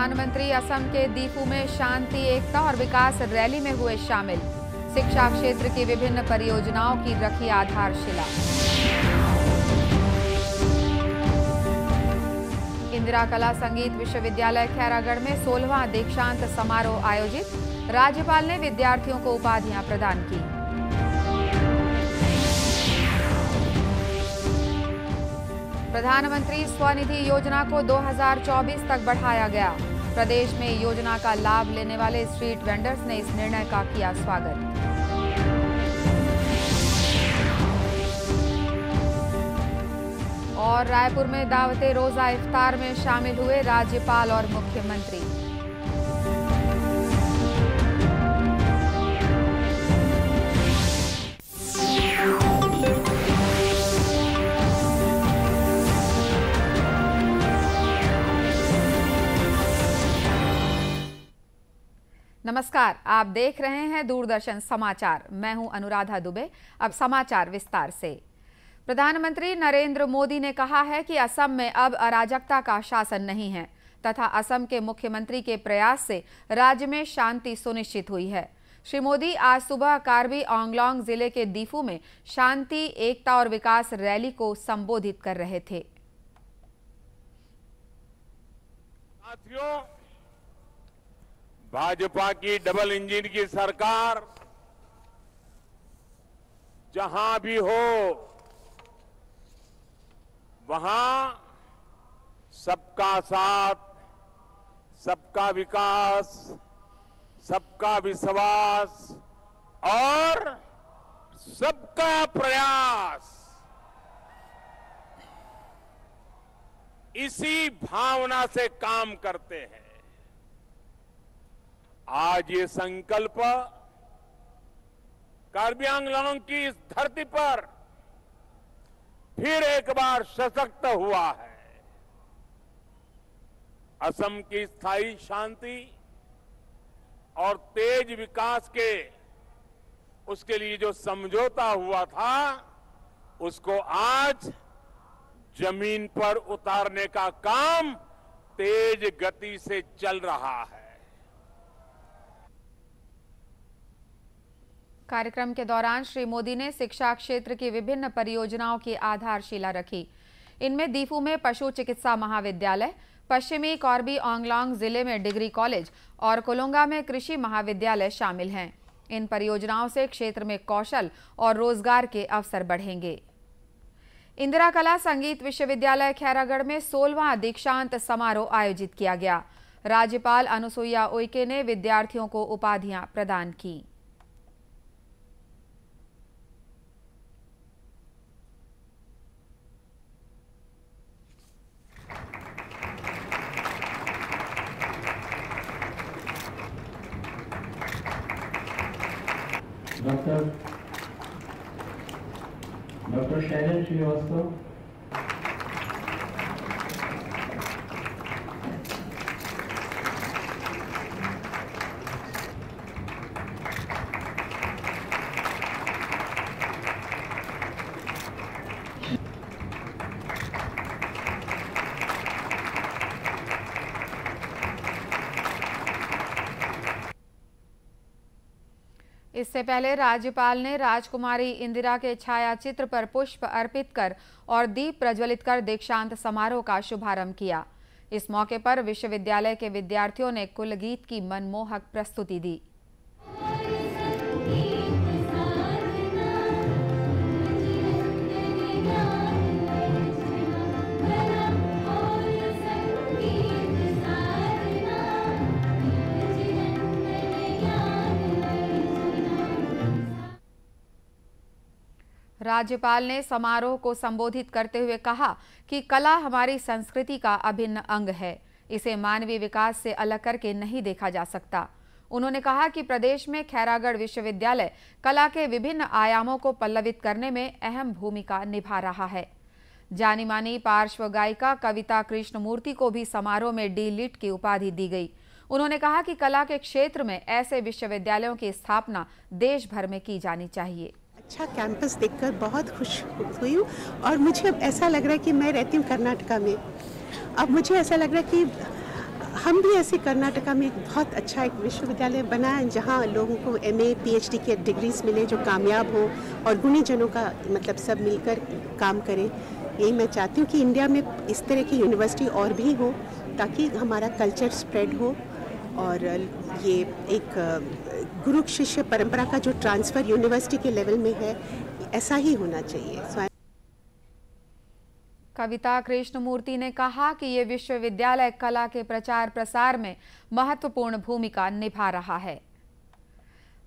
प्रधानमंत्री असम के दीफू में शांति, एकता और विकास रैली में हुए शामिल। शिक्षा क्षेत्र की विभिन्न परियोजनाओं की रखी आधारशिला। इंदिरा कला संगीत विश्वविद्यालय खैरागढ़ में 16वां दीक्षांत समारोह आयोजित। राज्यपाल ने विद्यार्थियों को उपाधियां प्रदान की। प्रधानमंत्री स्वनिधि योजना को 2024 तक बढ़ाया गया। प्रदेश में योजना का लाभ लेने वाले स्ट्रीट वेंडर्स ने इस निर्णय का किया स्वागत। और रायपुर में दावते रोजा इफ्तार में शामिल हुए राज्यपाल और मुख्यमंत्री। नमस्कार, आप देख रहे हैं दूरदर्शन समाचार। मैं हूं अनुराधा दुबे। अब समाचार विस्तार से। प्रधानमंत्री नरेंद्र मोदी ने कहा है कि असम में अब अराजकता का शासन नहीं है तथा असम के मुख्यमंत्री के प्रयास से राज्य में शांति सुनिश्चित हुई है। श्री मोदी आज सुबह कार्बी आंगलोंग जिले के दीफू में शांति, एकता और विकास रैली को संबोधित कर रहे थे। भाजपा की डबल इंजन की सरकार जहां भी हो वहां सबका साथ, सबका विकास, सबका विश्वास और सबका प्रयास, इसी भावना से काम करते हैं। आज ये संकल्प कार्बी आंगलोंग की इस धरती पर फिर एक बार सशक्त हुआ है। असम की स्थायी शांति और तेज विकास के उसके लिए जो समझौता हुआ था, उसको आज जमीन पर उतारने का काम तेज गति से चल रहा है। कार्यक्रम के दौरान श्री मोदी ने शिक्षा क्षेत्र की विभिन्न परियोजनाओं की आधारशिला रखी। इनमें दीफू में पशु चिकित्सा महाविद्यालय, पश्चिमी कार्बी आंगलोंग जिले में डिग्री कॉलेज और कोलंगा में कृषि महाविद्यालय शामिल हैं। इन परियोजनाओं से क्षेत्र में कौशल और रोजगार के अवसर बढ़ेंगे। इंदिरा कला संगीत विश्वविद्यालय खैरागढ़ में 16वां दीक्षांत समारोह आयोजित किया गया। राज्यपाल अनुसुईया उइके ने विद्यार्थियों को उपाधियां प्रदान की। डॉक्टर शैलेश श्रीवास्तव, इससे पहले राज्यपाल ने राजकुमारी इंदिरा के छायाचित्र पर पुष्प अर्पित कर और दीप प्रज्वलित कर दीक्षांत समारोह का शुभारंभ किया। इस मौके पर विश्वविद्यालय के विद्यार्थियों ने कुल गीत की मनमोहक प्रस्तुति दी। राज्यपाल ने समारोह को संबोधित करते हुए कहा कि कला हमारी संस्कृति का अभिन्न अंग है। इसे मानवीय विकास से अलग करके नहीं देखा जा सकता। उन्होंने कहा कि प्रदेश में खैरागढ़ विश्वविद्यालय कला के विभिन्न आयामों को पल्लवित करने में अहम भूमिका निभा रहा है। जानी मानी पार्श्व गायिका कविता कृष्णमूर्ति को भी समारोह में डी लिट की उपाधि दी गई। उन्होंने कहा कि कला के क्षेत्र में ऐसे विश्वविद्यालयों की स्थापना देश भर में की जानी चाहिए। अच्छा कैंपस देखकर बहुत खुश हुई हूँ और मुझे अब ऐसा लग रहा है कि मैं रहती हूँ कर्नाटका में। अब मुझे ऐसा लग रहा है कि हम भी ऐसे कर्नाटका में एक बहुत अच्छा एक विश्वविद्यालय बनाए जहाँ लोगों को MA PhD के डिग्रीज मिले जो कामयाब हो और गुणीजनों का मतलब सब मिलकर काम करें। यही मैं चाहती हूँ कि इंडिया में इस तरह की यूनिवर्सिटी और भी हो ताकि हमारा कल्चर स्प्रेड हो और ये एक गुरु शिष्य परंपरा का जो ट्रांसफ़र यूनिवर्सिटी के लेवल में है ऐसा ही होना चाहिए। कविता कृष्णमूर्ति ने कहा कि ये विश्वविद्यालय कला के प्रचार प्रसार में महत्वपूर्ण भूमिका निभा रहा है।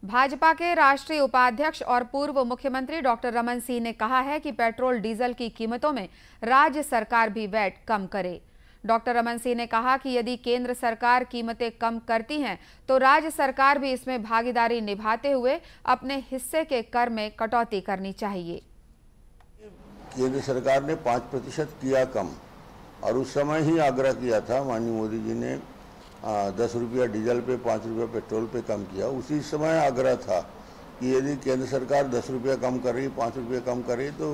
भाजपा के राष्ट्रीय उपाध्यक्ष और पूर्व मुख्यमंत्री डॉक्टर रमन सिंह ने कहा है कि पेट्रोल डीजल की कीमतों में राज्य सरकार भी वैट कम करे। डॉक्टर रमन सिंह ने कहा कि यदि केंद्र सरकार कीमतें कम करती हैं तो राज्य सरकार भी इसमें भागीदारी निभाते हुए अपने हिस्से के कर में कटौती करनी चाहिए। केंद्र सरकार ने 5% किया कम और उस समय ही आग्रह किया था, माननीय मोदी जी ने 10 रुपया डीजल पे 5 रुपया पेट्रोल पे कम किया। उसी समय आग्रह था कि यदि केंद्र सरकार 10 रुपया कम कर रही, 5 रुपया कम कर रही तो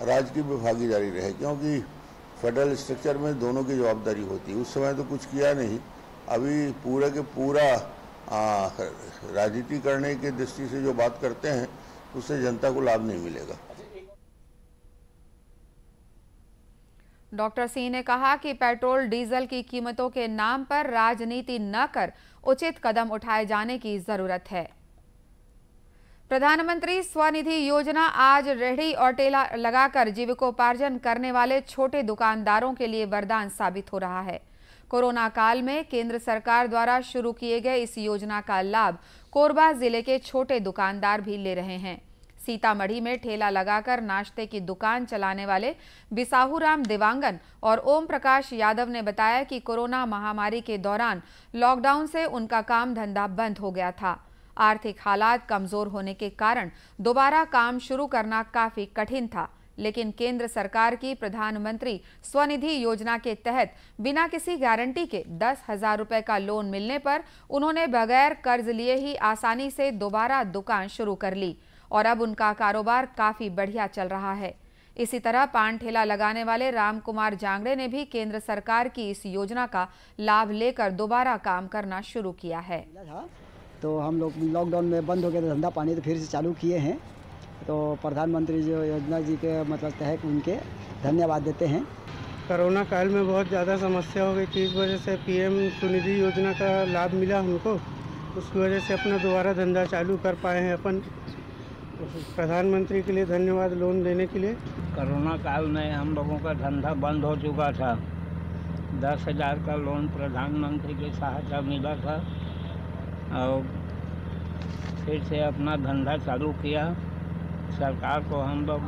राज्य की भी भागीदारी रहे, क्योंकि फेडरल स्ट्रक्चर में दोनों की जवाबदारी होती है। उस समय तो कुछ किया नहीं, अभी पूरे के पूरा राजनीति करने की दृष्टि से जो बात करते हैं उससे जनता को लाभ नहीं मिलेगा। डॉक्टर सिंह ने कहा कि पेट्रोल डीजल की कीमतों के नाम पर राजनीति न कर उचित कदम उठाए जाने की जरूरत है। प्रधानमंत्री स्वनिधि योजना आज रेहड़ी और ठेला लगाकर जीविकोपार्जन करने वाले छोटे दुकानदारों के लिए वरदान साबित हो रहा है। कोरोना काल में केंद्र सरकार द्वारा शुरू किए गए इस योजना का लाभ कोरबा जिले के छोटे दुकानदार भी ले रहे हैं। सीतामढ़ी में ठेला लगाकर नाश्ते की दुकान चलाने वाले बिसाहूराम दिवांगन और ओम प्रकाश यादव ने बताया कि कोरोना महामारी के दौरान लॉकडाउन से उनका काम धंधा बंद हो गया था। आर्थिक हालात कमजोर होने के कारण दोबारा काम शुरू करना काफी कठिन था, लेकिन केंद्र सरकार की प्रधानमंत्री स्वनिधि योजना के तहत बिना किसी गारंटी के 10,000 रुपए का लोन मिलने पर उन्होंने बगैर कर्ज लिए ही आसानी से दोबारा दुकान शुरू कर ली और अब उनका कारोबार काफी बढ़िया चल रहा है। इसी तरह पान ठेला लगाने वाले राम कुमार जांगड़े ने भी केंद्र सरकार की इस योजना का लाभ लेकर दोबारा काम करना शुरू किया है। तो हम लोग लॉकडाउन में बंद हो गए, धंधा पानी तो फिर से चालू किए हैं। तो प्रधानमंत्री जो योजना जी के मतलब तहत उनके धन्यवाद देते हैं। कोरोना काल में बहुत ज़्यादा समस्या हो गई थी, इस वजह से PM स्वनिधि योजना का लाभ मिला हमको, उसकी वजह से अपना दोबारा धंधा चालू कर पाए हैं। अपन प्रधानमंत्री के लिए धन्यवाद लोन देने के लिए। कोरोना काल में हम लोगों का धंधा बंद हो चुका था, 10,000 का लोन प्रधानमंत्री की सहायता मिला था और फिर से अपना धंधा चालू किया। सरकार को हम लोग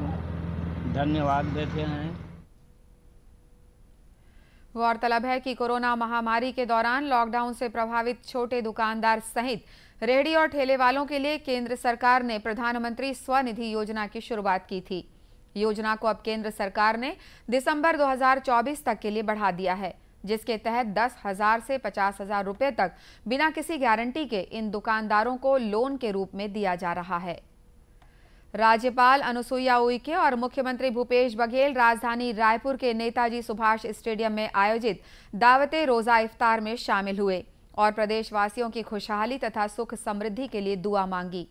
धन्यवाद देते हैं। गौरतलब है कि कोरोना महामारी के दौरान लॉकडाउन से प्रभावित छोटे दुकानदार सहित रेहड़ी और ठेले वालों के लिए केंद्र सरकार ने प्रधानमंत्री स्वनिधि योजना की शुरुआत की थी। योजना को अब केंद्र सरकार ने दिसंबर 2024 तक के लिए बढ़ा दिया है, जिसके तहत 10,000 से 50,000 रुपए तक बिना किसी गारंटी के इन दुकानदारों को लोन के रूप में दिया जा रहा है। राज्यपाल अनुसुईया उइके और मुख्यमंत्री भूपेश बघेल राजधानी रायपुर के नेताजी सुभाष स्टेडियम में आयोजित दावते रोजा इफ्तार में शामिल हुए और प्रदेशवासियों की खुशहाली तथा सुख समृद्धि के लिए दुआ मांगी।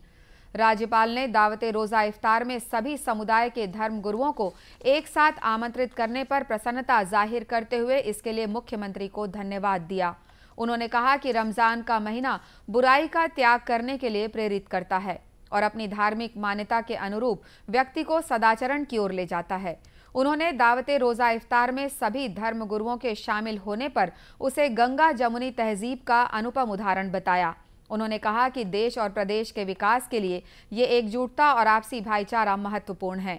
राज्यपाल ने दावते रोजा इफ्तार में सभी समुदाय के धर्म गुरुओं को एक साथ आमंत्रित करने पर प्रसन्नता जाहिर करते हुए इसके लिए मुख्यमंत्री को धन्यवाद दिया। उन्होंने कहा कि रमजान का महीना बुराई का त्याग करने के लिए प्रेरित करता है और अपनी धार्मिक मान्यता के अनुरूप व्यक्ति को सदाचरण की ओर ले जाता है। उन्होंने दावते रोजा इफ्तार में सभी धर्म गुरुओं के शामिल होने पर उसे गंगा जमुनी तहजीब का अनुपम उदाहरण बताया। उन्होंने कहा कि देश और प्रदेश के विकास के लिए ये एकजुटता और आपसी भाईचारा महत्वपूर्ण है।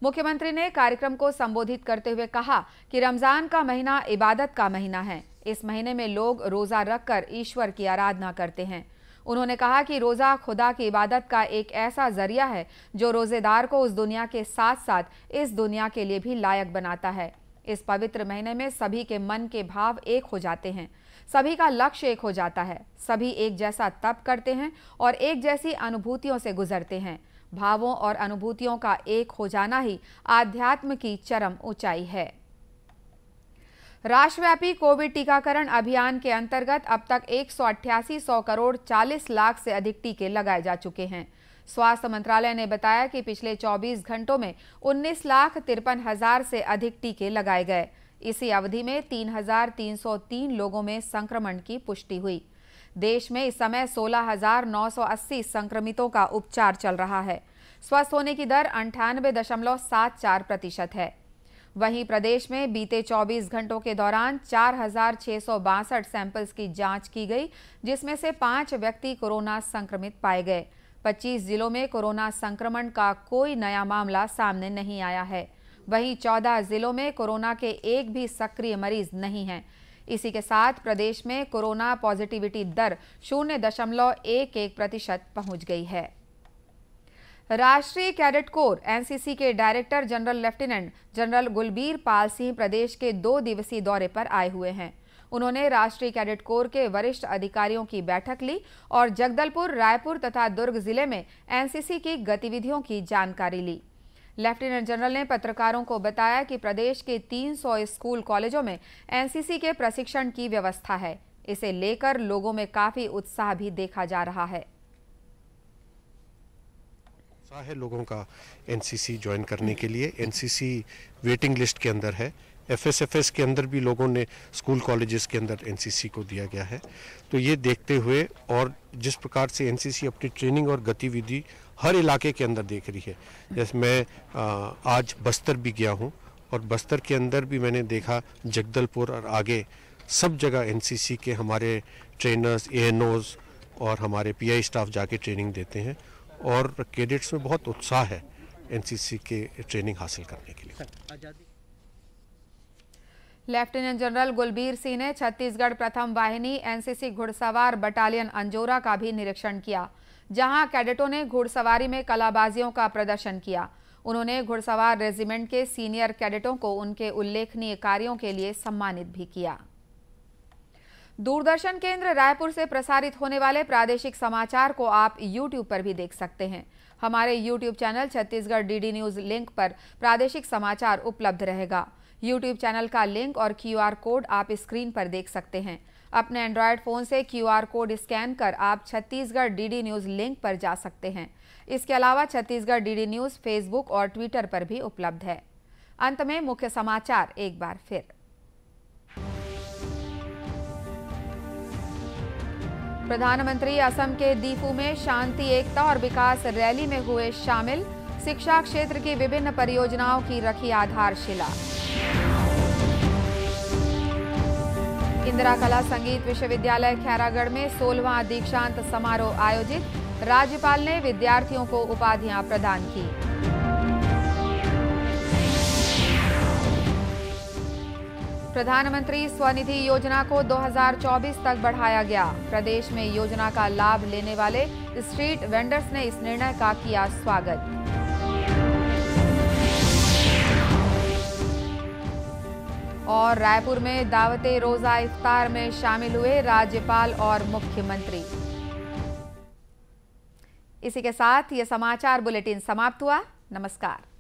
मुख्यमंत्री ने कार्यक्रम को संबोधित करते हुए कहा कि रमजान का महीना इबादत का महीना है। इस महीने में लोग रोजा रखकर ईश्वर की आराधना करते हैं। उन्होंने कहा कि रोजा खुदा की इबादत का एक ऐसा जरिया है जो रोजेदार को उस दुनिया के साथ साथ इस दुनिया के लिए भी लायक बनाता है। इस पवित्र महीने में सभी के मन के भाव एक हो जाते हैं, सभी का लक्ष्य एक हो जाता है, सभी एक जैसा तप करते हैं और एक जैसी अनुभूतियों से गुजरते हैं। भावों और अनुभूतियों का एक हो जाना ही आध्यात्म की चरम ऊंचाई है। राष्ट्रव्यापी कोविड टीकाकरण अभियान के अंतर्गत अब तक 188 करोड़ 40 लाख से अधिक टीके लगाए जा चुके हैं। स्वास्थ्य मंत्रालय ने बताया कि पिछले 24 घंटों में 19,53,000 से अधिक टीके लगाए गए। इसी अवधि में 3,303 लोगों में संक्रमण की पुष्टि हुई। देश में इस समय 16,980 संक्रमितों का उपचार चल रहा है। स्वस्थ होने की दर 98.74% है। वहीं प्रदेश में बीते 24 घंटों के दौरान 4,662 सैंपल्स की जांच की गई, जिसमें से 5 व्यक्ति कोरोना संक्रमित पाए गए। 25 जिलों में कोरोना संक्रमण का कोई नया मामला सामने नहीं आया है। वहीं 14 जिलों में कोरोना के एक भी सक्रिय मरीज नहीं हैं। इसी के साथ प्रदेश में कोरोना पॉजिटिविटी दर 0.11% पहुंच गई है। राष्ट्रीय कैडेट कोर एनसीसी के director general lieutenant general Gulbir Pal Singh प्रदेश के 2 दिवसीय दौरे पर आए हुए हैं। उन्होंने राष्ट्रीय कैडेट कोर के वरिष्ठ अधिकारियों की बैठक ली और जगदलपुर, रायपुर तथा दुर्ग जिले में एनसीसी की गतिविधियों की जानकारी ली। लेफ्टिनेंट जनरल ने पत्रकारों को बताया कि प्रदेश के 300 स्कूल कॉलेजों में एनसीसी के प्रशिक्षण की व्यवस्था है। इसे लेकर लोगों में काफी उत्साह भी देखा जा रहा है। है लोगों का एनसीसी ज्वाइन करने के लिए। एनसीसी वेटिंग लिस्ट के अंदर है। एफएसएफएस के अंदर भी लोगों ने स्कूल कॉलेजेस के अंदर एनसीसी को दिया गया है। तो ये देखते हुए और जिस प्रकार से एनसीसी अपनी ट्रेनिंग और गतिविधि हर इलाके के अंदर देख रही है, जैसे मैं आज बस्तर भी गया हूँ और बस्तर के अंदर भी मैंने देखा जगदलपुर और आगे सब जगह एनसीसी के हमारे ट्रेनर्स, एएनओज और हमारे पीआई स्टाफ जाके ट्रेनिंग देते हैं और कैडेट्स में बहुत उत्साह है एनसीसी के ट्रेनिंग हासिल करने के लिए। लेफ्टिनेंट जनरल गुलबीर सिंह ने छत्तीसगढ़ प्रथम वाहिनी एनसीसी घुड़सवार बटालियन अंजोरा का भी निरीक्षण किया, जहां कैडेटों ने घुड़सवारी में कलाबाजियों का प्रदर्शन किया। उन्होंने घुड़सवार रेजिमेंट के सीनियर कैडेटों को उनके उल्लेखनीय कार्यों के लिए सम्मानित भी किया। दूरदर्शन केंद्र रायपुर से प्रसारित होने वाले प्रादेशिक समाचार को आप YouTube पर भी देख सकते हैं। हमारे YouTube channel Chhattisgarh DD news link पर प्रादेशिक समाचार उपलब्ध रहेगा। YouTube चैनल का लिंक और QR कोड आप स्क्रीन पर देख सकते हैं। अपने एंड्रॉयड फोन से QR कोड स्कैन कर आप छत्तीसगढ़ डीडी न्यूज लिंक पर जा सकते हैं। इसके अलावा छत्तीसगढ़ डीडी न्यूज फेसबुक और ट्विटर पर भी उपलब्ध है। अंत में मुख्य समाचार एक बार फिर। प्रधानमंत्री असम के दीफू में शांति, एकता और विकास रैली में हुए शामिल। शिक्षा क्षेत्र की विभिन्न परियोजनाओं की रखी आधारशिला। इंदिरा कला संगीत विश्वविद्यालय खैरागढ़ में 16वां दीक्षांत समारोह आयोजित। राज्यपाल ने विद्यार्थियों को उपाधियां प्रदान की। प्रधानमंत्री स्वनिधि योजना को 2024 तक बढ़ाया गया। प्रदेश में योजना का लाभ लेने वाले स्ट्रीट वेंडर्स ने इस निर्णय का किया स्वागत। और रायपुर में दावते रोजा इफ्तार में शामिल हुए राज्यपाल और मुख्यमंत्री। इसी के साथ ये समाचार बुलेटिन समाप्त हुआ। नमस्कार।